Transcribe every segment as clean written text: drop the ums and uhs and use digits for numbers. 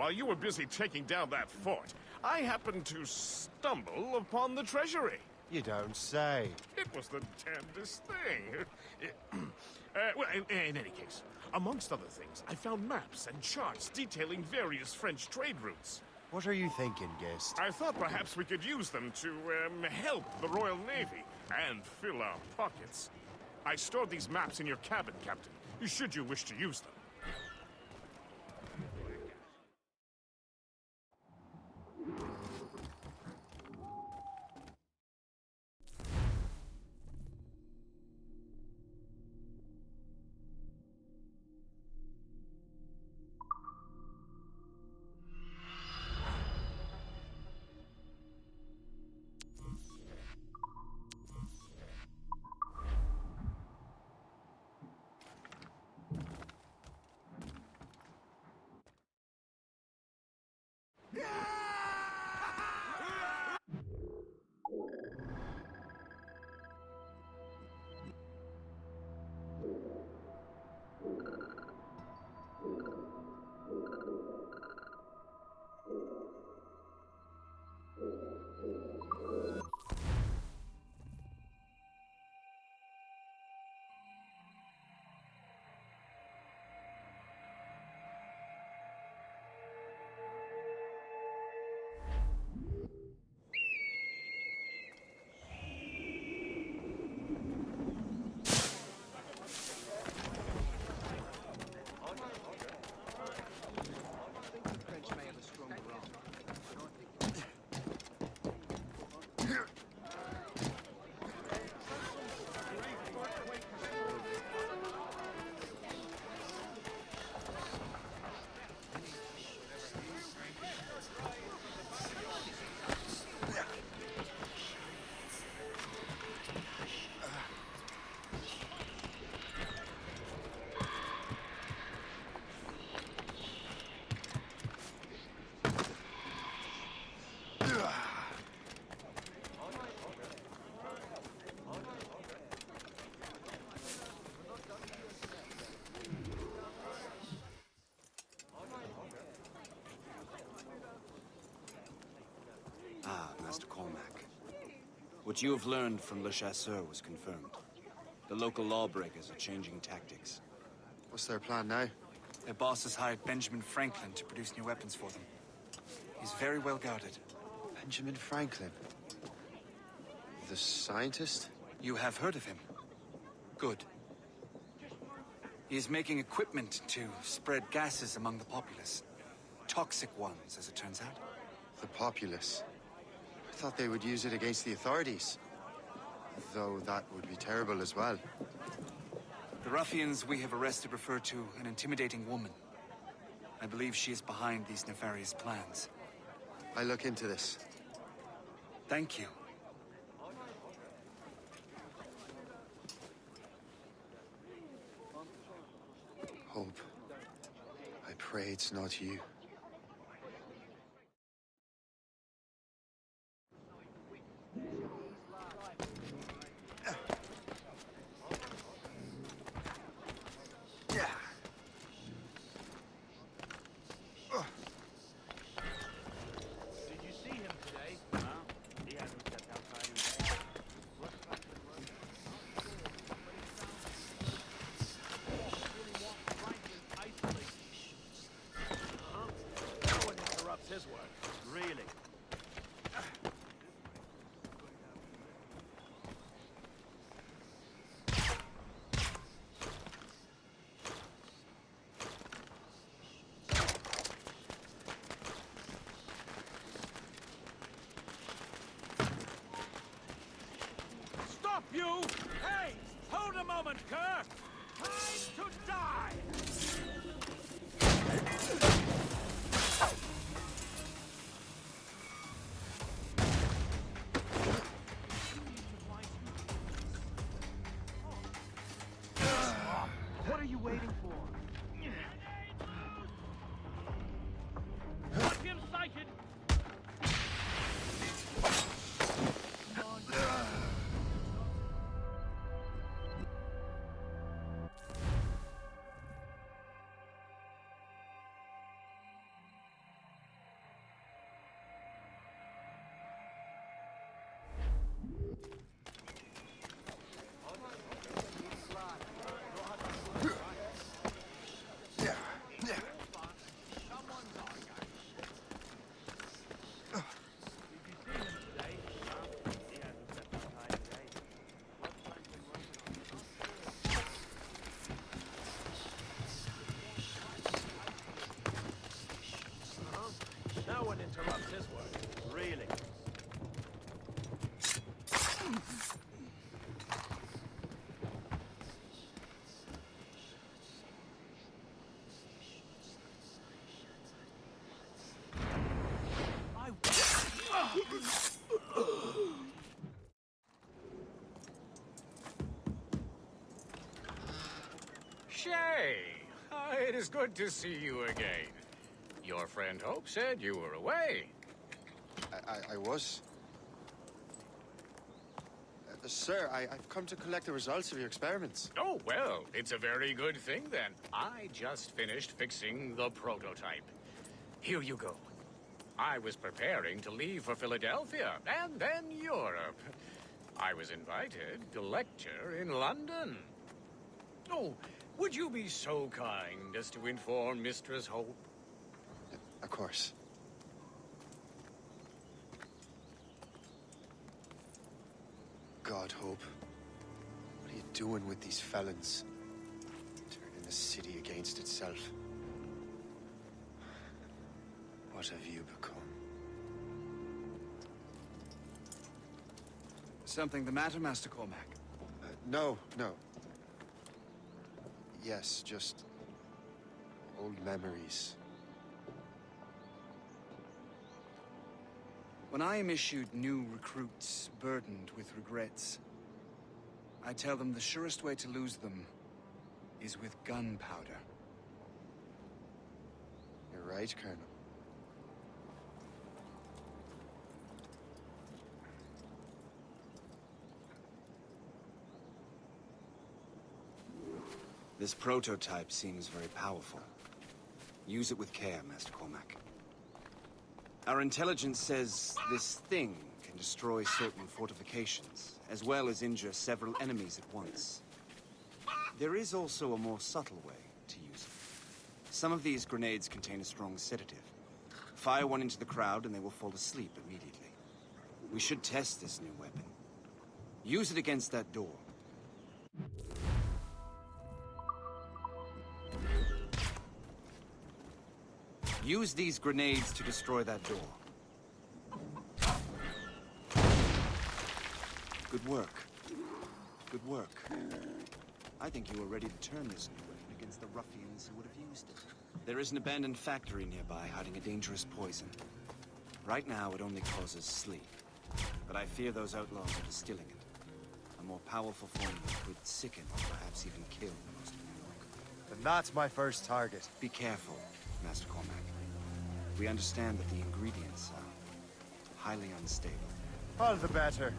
While you were busy taking down that fort, I happened to stumble upon the treasury. You don't say. It was the damnedest thing. Well, in any case, amongst other things, I found maps and charts detailing various French trade routes. What are you thinking, guest? I thought perhaps we could use them to, help the Royal Navy and fill our pockets. I stored these maps in your cabin, Captain, should you wish to use them. Master Cormac. What you have learned from Le Chasseur was confirmed. The local lawbreakers are changing tactics. What's their plan now? Their boss has hired Benjamin Franklin to produce new weapons for them. He's very well guarded. Benjamin Franklin? The scientist? You have heard of him? Good. He is making equipment to spread gases among the populace. Toxic ones, as it turns out. The populace? I thought they would use it against the authorities. Though that would be terrible as well. The ruffians we have arrested refer to an intimidating woman. I believe she is behind these nefarious plans. I look into this. Thank you. Hope. I pray it's not you. No one interrupts his work. Really. Shay, it is good to see you again. Your friend Hope said you were away. I was. Sir, I've come to collect the results of your experiments. Oh, well, it's a very good thing then. I just finished fixing the prototype. Here you go. I was preparing to leave for Philadelphia and then Europe. I was invited to lecture in London. Oh, would you be so kind as to inform Mistress Hope? Of course. God, Hope. What are you doing with these felons? Turning the city against itself. What have you become? Something the matter, Master Cormac? No. Yes, just old memories. When I am issued new recruits burdened with regrets, I tell them the surest way to lose them is with gunpowder. You're right, Colonel. This prototype seems very powerful. Use it with care, Master Cormac. Our intelligence says this thing can destroy certain fortifications, as well as injure several enemies at once. There is also a more subtle way to use it. Some of these grenades contain a strong sedative. Fire one into the crowd and they will fall asleep immediately. We should test this new weapon. Use it against that door. Use these grenades to destroy that door. Good work. Good work. I think you are ready to turn this new weapon against the ruffians who would have used it. There is an abandoned factory nearby hiding a dangerous poison. Right now, it only causes sleep. But I fear those outlaws are distilling it. A more powerful form could sicken or perhaps even kill most of New York. Then that's my first target. Be careful, Master Cormac. We understand that the ingredients are highly unstable. All the better.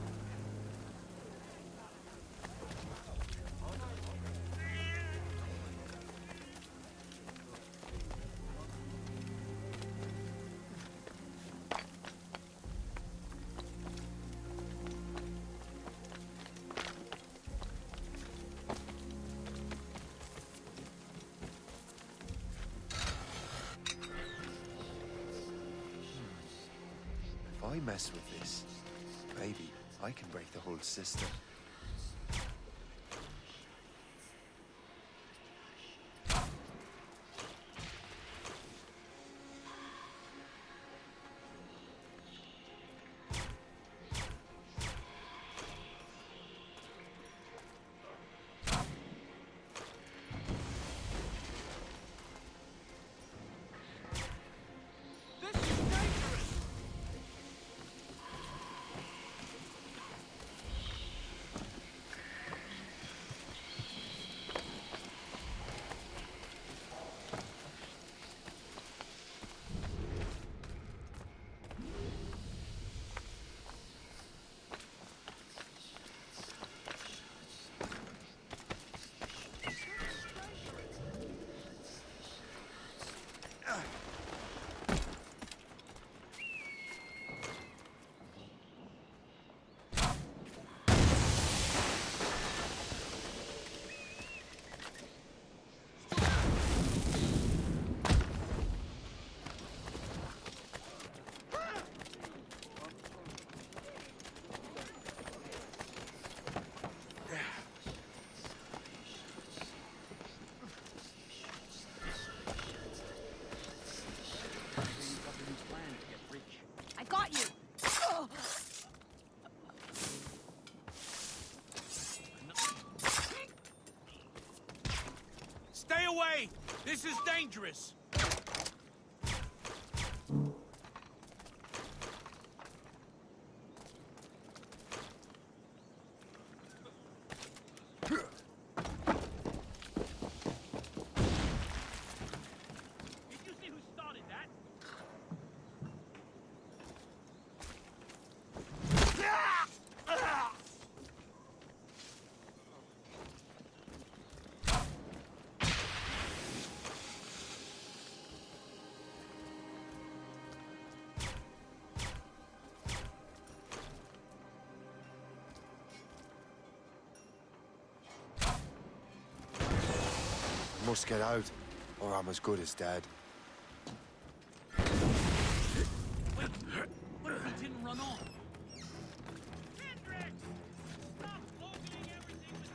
If I mess with this, maybe I can break the whole system. This is dangerous! Did you see who started that? Must get out, or I'm as good as dead. Wait, what if he didn't run off? Hendrix! Stop opening everything with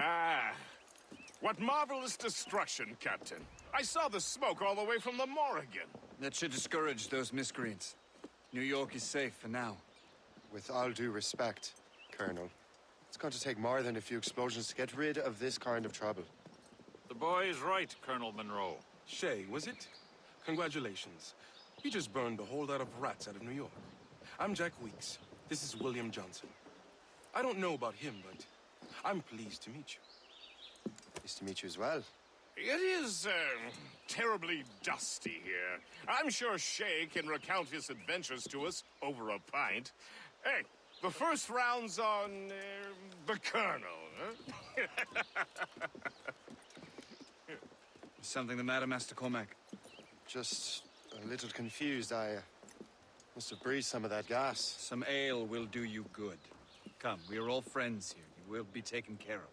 Ah, what marvelous destruction, Captain. I saw the smoke all the way from the Morrigan. That should discourage those miscreants. New York is safe for now. With all due respect, Colonel, it's going to take more than a few explosions to get rid of this kind of trouble. The boy is right, Colonel Monroe. Shay, was it? Congratulations. You just burned a whole lot of rats out of New York. I'm Jack Weeks. This is William Johnson. I don't know about him, but I'm pleased to meet you. Nice to meet you as well. It is, terribly dusty here. I'm sure Shay can recount his adventures to us over a pint. Hey, the first round's on, the Colonel, huh? Something the matter, Master Cormac? Just a little confused. I must have breathed some of that gas. Some ale will do you good. Come, we are all friends here. You will be taken care of.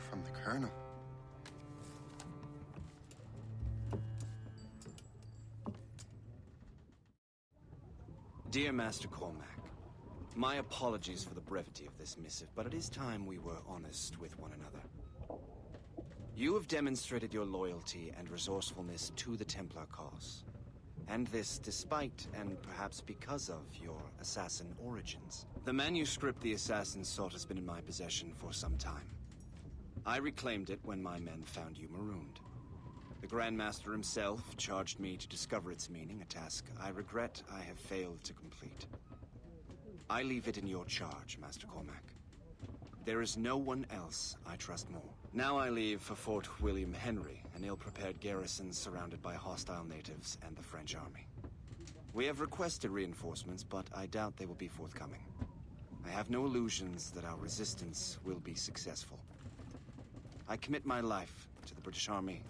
From the Colonel. Dear Master Cormac, my apologies for the brevity of this missive, but it is time we were honest with one another. You have demonstrated your loyalty and resourcefulness to the Templar cause. And this despite, and perhaps because of, your assassin origins. The manuscript the assassin sought has been in my possession for some time. I reclaimed it when my men found you marooned. The Grand Master himself charged me to discover its meaning, a task I regret I have failed to complete. I leave it in your charge, Master Cormac. There is no one else I trust more. Now I leave for Fort William Henry, an ill-prepared garrison surrounded by hostile natives and the French army. We have requested reinforcements, but I doubt they will be forthcoming. I have no illusions that our resistance will be successful. I commit my life to the British Army,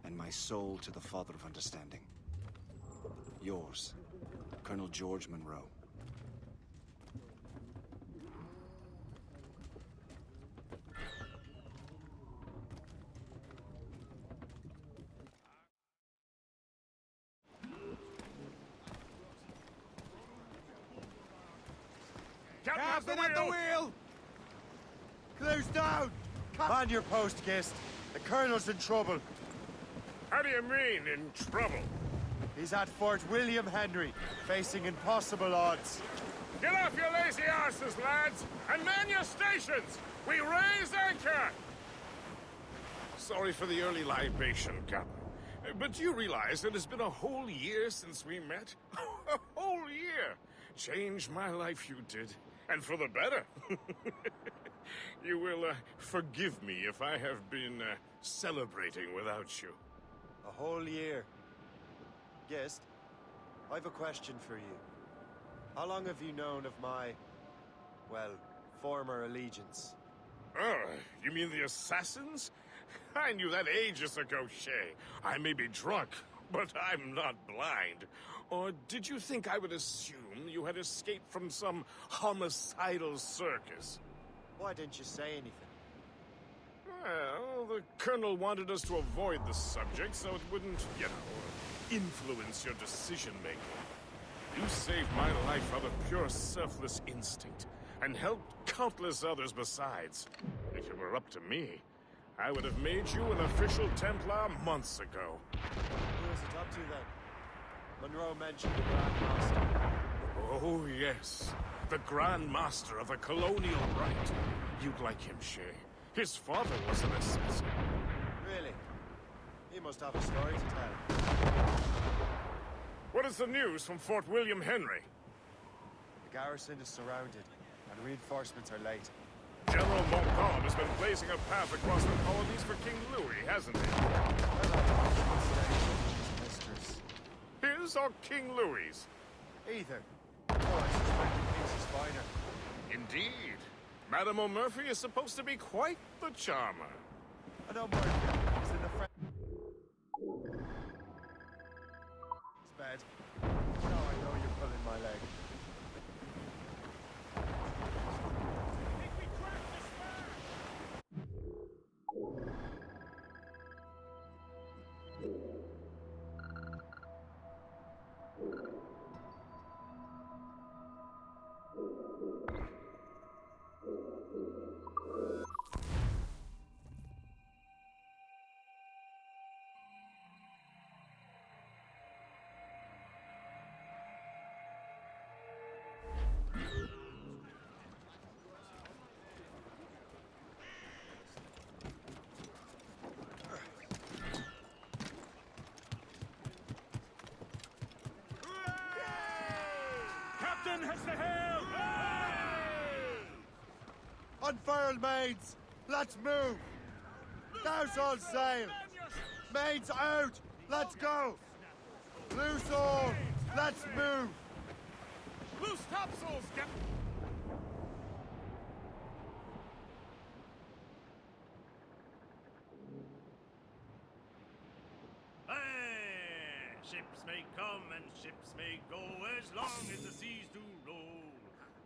and my soul to the Father of Understanding. Yours, Colonel George Monroe. Captain at the wheel! Clues down! Man your post, Gist. The Colonel's in trouble. How do you mean, in trouble? He's at Fort William Henry, facing impossible odds. Get off your lazy arses, lads, and man your stations! We raise anchor! Sorry for the early libation, Captain. But you realize it has been a whole year since we met? A whole year! Changed my life, you did. And for the better. You will forgive me if I have been celebrating without you. A whole year. Gist, I've a question for you. How long have you known of my, well, former allegiance? Oh, you mean the assassins? I knew that ages ago, Shay. I may be drunk, but I'm not blind. Or did you think I would assume you had escaped from some homicidal circus? Why didn't you say anything? Well, the Colonel wanted us to avoid the subject so it wouldn't, influence your decision-making. You saved my life out of pure selfless instinct, and helped countless others besides. If it were up to me, I would have made you an official Templar months ago. Who is it up to, then? Monroe mentioned the Grand Master. Oh, yes. The Grand Master of the Colonial Rite. You'd like him, Shay. His father was an assassin. Really? He must have a story to tell. What is the news from Fort William Henry? The garrison is surrounded, and reinforcements are late. General Montcalm has been blazing a path across the colonies for King Louis, hasn't he? I'd like to stay with his mistress. His or King Louis's? Either. Oh, I suspect the piece is finer. Indeed. Madame O'Murphy is supposed to be quite the charmer. I know Murphy is in the front. It's bad. Now I know you're pulling my leg. Think we cracked the spur? Captain has the helm! Unfurl mains! Let's move! Douse all sail! Mains out! Let's go! Loose all! Let's move! Loose topsails, Captain! Hey! Ships may come and ships may go as long as the seas do roll.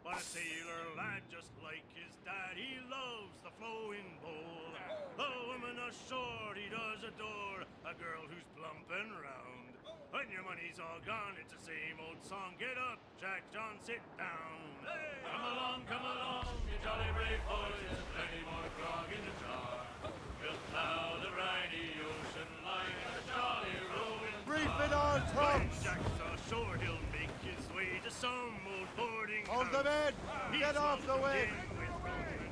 But a sailor lad just like his dad, he loves the flowing bowl. The woman ashore he does adore, a girl who's plump and round. When your money's all gone, it's the same old song. Get up, Jack John, sit down. Hey! Come along, you jolly brave boys. There's plenty more grog in the jar. We'll plow the briny ocean like a jolly rolling Reef it all, When tops! Jack's ashore, he'll make his way to some old boarding Hold house. them in! He's Get off the lumped way! in with Roman.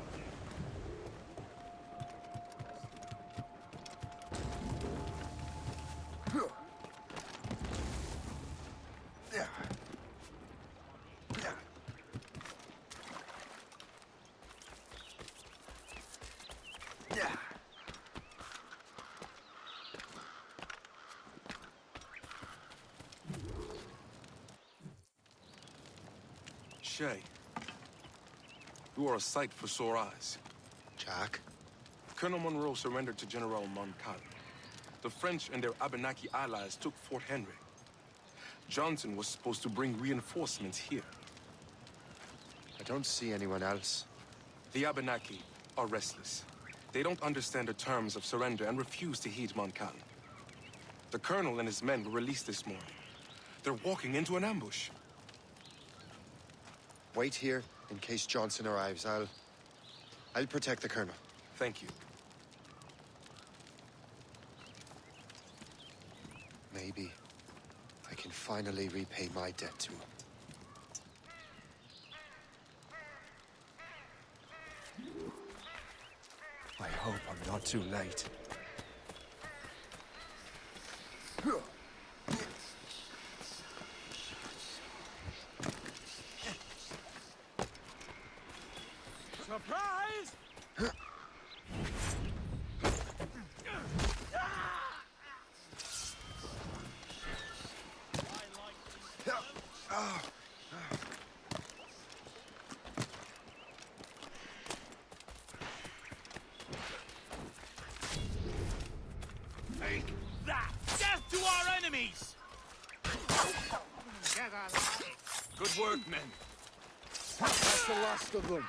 Shay, you are a sight for sore eyes. Jack? Colonel Monroe surrendered to General Montcalm. The French and their Abenaki allies took Fort Henry. Johnson was supposed to bring reinforcements here. I don't see anyone else. The Abenaki are restless. They don't understand the terms of surrender and refuse to heed Montcalm. The Colonel and his men were released this morning. They're walking into an ambush. Wait here In case Johnson arrives, I'll protect the Colonel. Thank you. Maybe I can finally repay my debt to him. I hope I'm not too late. Surprise! Take that! Death to our enemies! Good work, men. That's the last of them.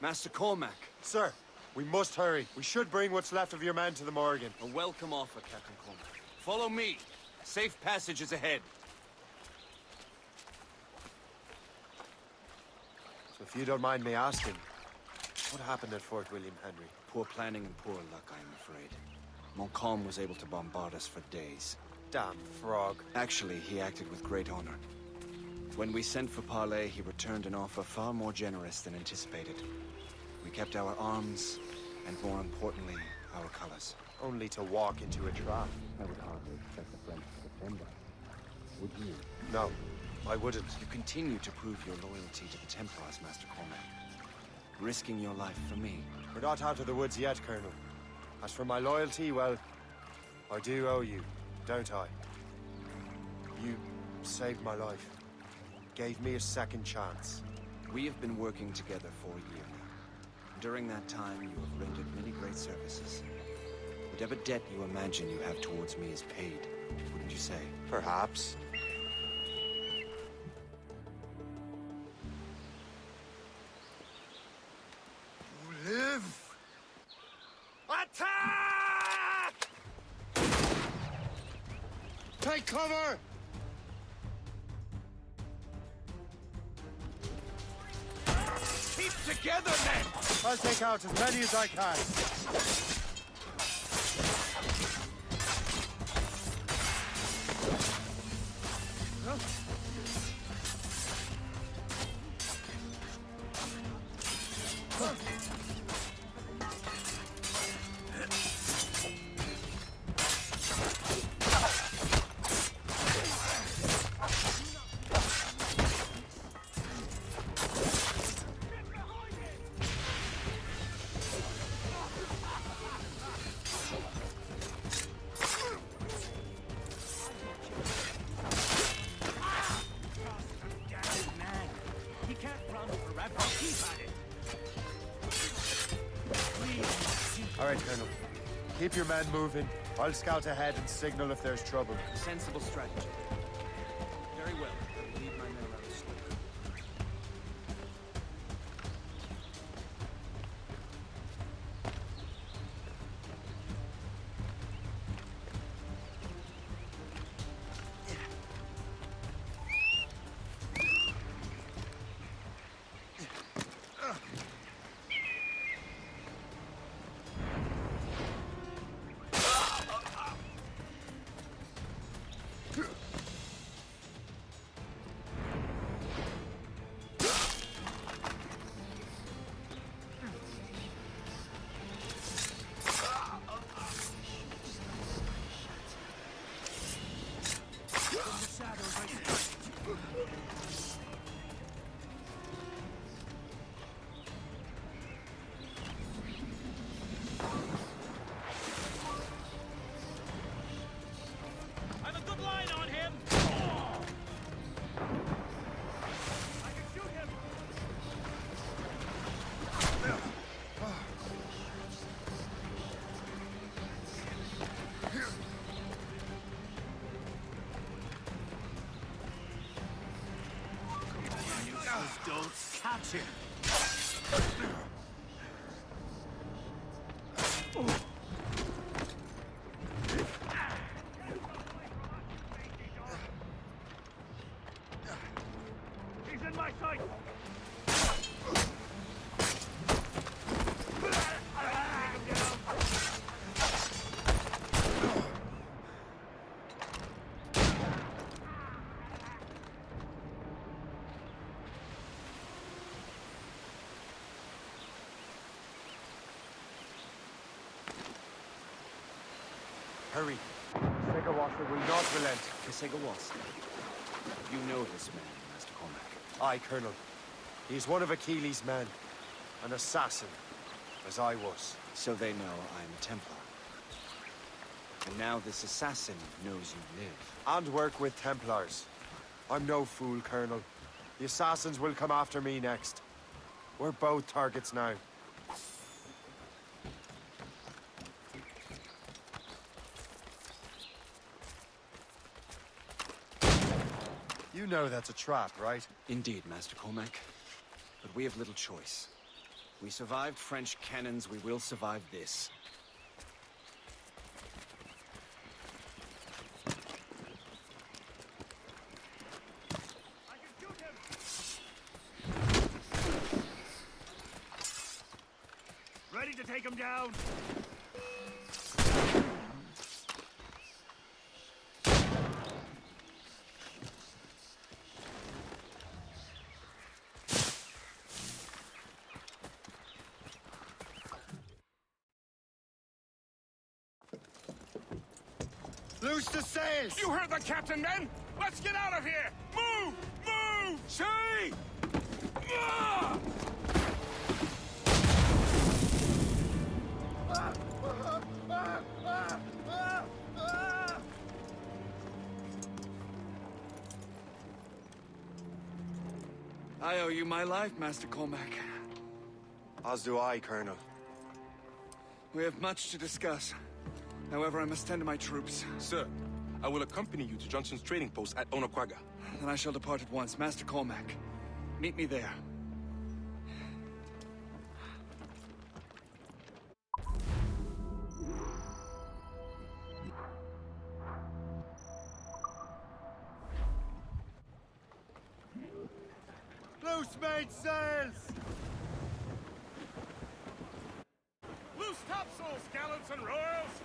Master Cormac, Sir, we must hurry. We should bring what's left of your men to the Morgan. a welcome offer, Captain Cormac. Follow me. Safe passage is ahead. So if you don't mind me asking, what happened at Fort William Henry? Poor planning and poor luck, I am afraid. Montcalm was able to bombard us for days. Damn frog. Actually, he acted with great honor. When we sent for parley, he returned an offer far more generous than anticipated. We kept our arms, and more importantly, our colors. Only to walk into a trap. I would hardly expect the French to defend us. Would you? No, I wouldn't. You continue to prove your loyalty to the Templars, Master Cormac. Risking your life for me. We're not out of the woods yet, Colonel. As for my loyalty, well, I do owe you, don't I? You saved my life. Gave me a second chance. We have been working together for a year now. During that time, you have rendered many great services. Whatever debt you imagine you have towards me is paid, wouldn't you say? Perhaps. Live! Attack! Take cover! Keep together, men! I'll take out as many as I can. All right, Colonel. Keep your men moving. I'll scout ahead and signal if there's trouble. Sensible strategy. Very well. I will lead my men around the slope. I've a good line on him! I can shoot him! Don't catch him! He's in my Hurry. Segawasser will not relent. Kesegawasa. You know this man, Master Cormac. Aye, Colonel. He's one of Achilles' men. An assassin, as I was. So they know I'm a Templar. And now this assassin knows you live. And work with Templars. I'm no fool, Colonel. The assassins will come after me next. We're both targets now. You know that's a trap, right? Indeed, Master Cormac. But we have little choice. We survived French cannons, we will survive this. I can shoot him! Ready to take him down? Loose the sails! You heard the captain, men! Let's get out of here! Move! Move! Shay! Ah! I owe you my life, Master Cormac. As do I, Colonel. We have much to discuss. However, I must tend to my troops. Sir, I will accompany you to Johnson's trading post at Onokwaga. Then I shall depart at once. Master Cormac, meet me there. Loose mainsails! Loose topsails, gallants and royals!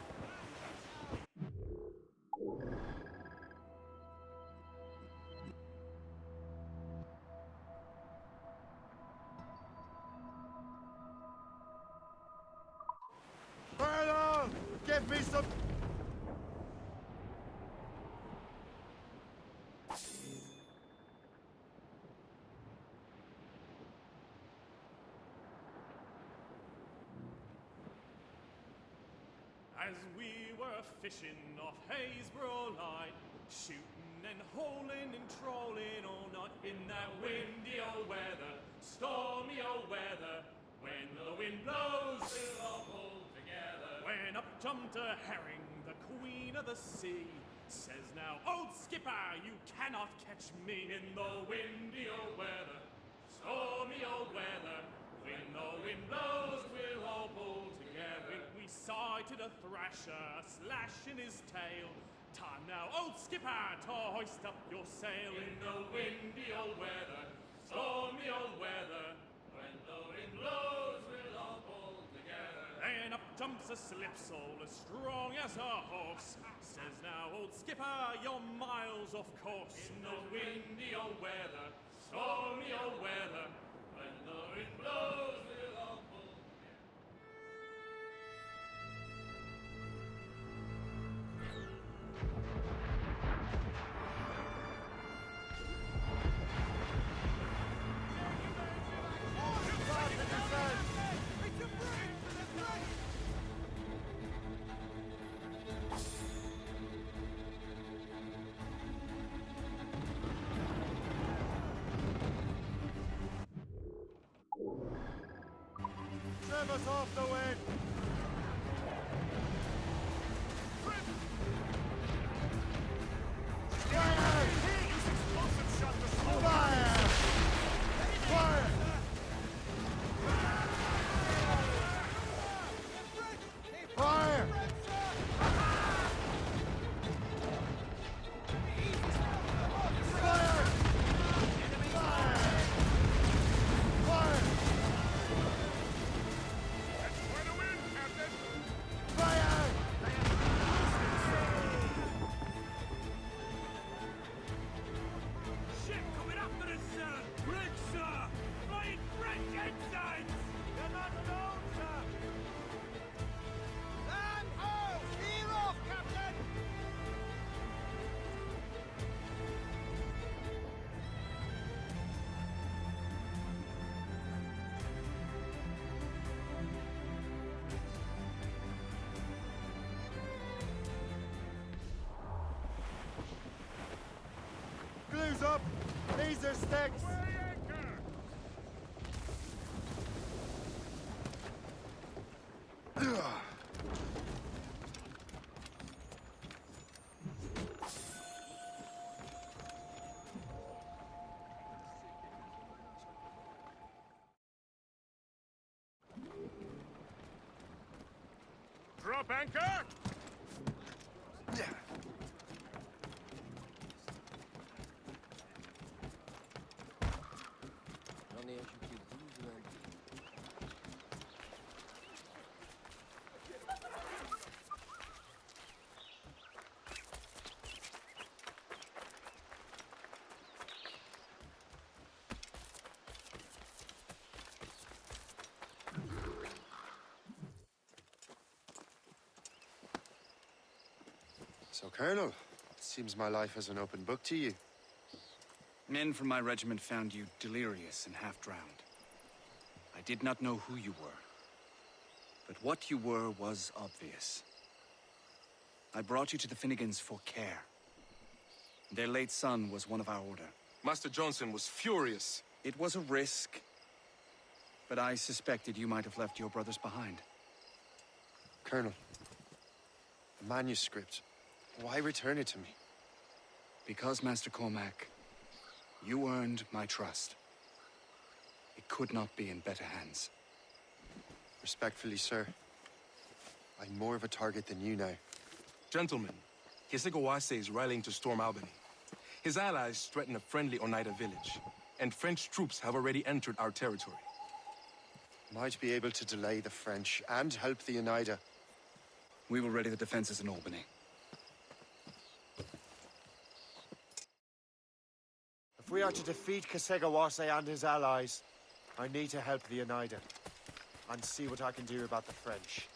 Colonel! Give me some... As we were fishing off Haysborough Line, shooting and holing and trolling all night in that windy old weather, stormy old weather. When the wind blows, we'll all pull together. When up jumped a herring, the queen of the sea, says now, old skipper, you cannot catch me in the windy old weather, stormy old weather. When the wind blows, we'll all pull together. We sighted a thrasher, a slash in his tail. Time now, old skipper, to hoist up your sail. In the windy old weather, stormy old weather. When the wind blows, we'll all pull together. And up jumps a slipsail, as strong as a horse. Says now, old skipper, you're miles off course. In the windy old weather, stormy old weather. When the wind blows, we'll all pull together. Trim us off the wind! Fire! Use explosive shot to slow Fire! Fire! Fire! Fire! Fire! Where the wind razor sticks! Drop anchor! So, Colonel, it seems my life is an open book to you. Men from my regiment found you delirious and half-drowned. I did not know who you were. But what you were was obvious. I brought you to the Finnegans for care. Their late son was one of our order. Master Johnson was furious. It was a risk, but I suspected you might have left your brothers behind. Colonel, the manuscript. Why return it to me? Because, Master Cormac, you earned my trust. It could not be in better hands. Respectfully, sir. I'm more of a target than you now. Gentlemen, Kesegoase is rallying to storm Albany. His allies threaten a friendly Oneida village, and French troops have already entered our territory. Might be able to delay the French and help the Oneida. We will ready the defenses in Albany. If we are to defeat Kesegawase and his allies, I need to help the Oneida and see what I can do about the French.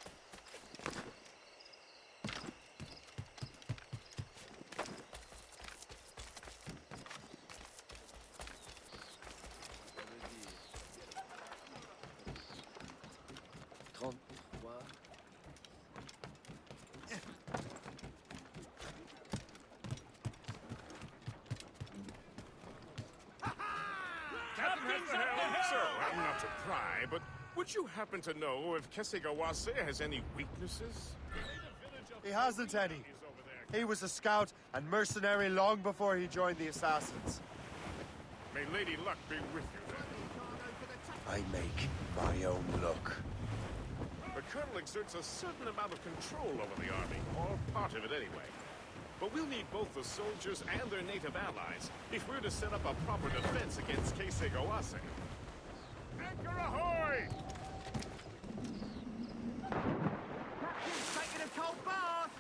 So, I'm not to pry, but would you happen to know if Kesigawase has any weaknesses? He hasn't any. He was a scout and mercenary long before he joined the Assassins. May Lady Luck be with you then. I make my own luck. The Colonel exerts a certain amount of control over the army, or part of it anyway. But we'll need both the soldiers and their native allies if we're to set up a proper defense against Kesigawase. Anchor ahoy! Taking a cold bath!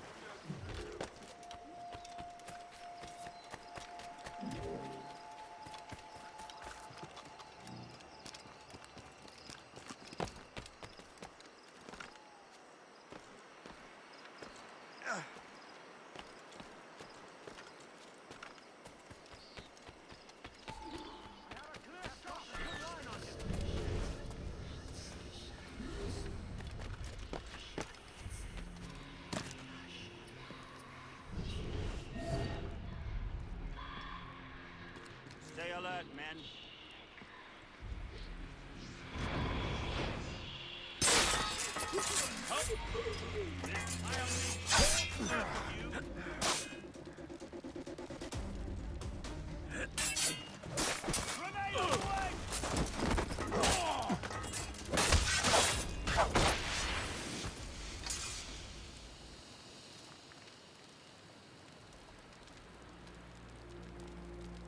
Stay alert, men.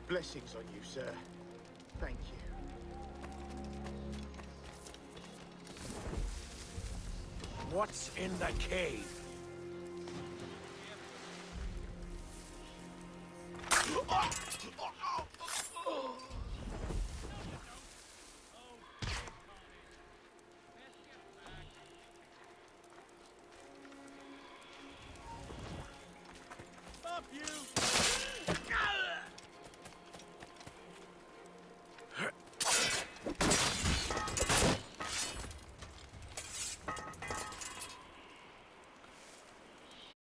Blessings on you, sir. Thank you. What's in the cave?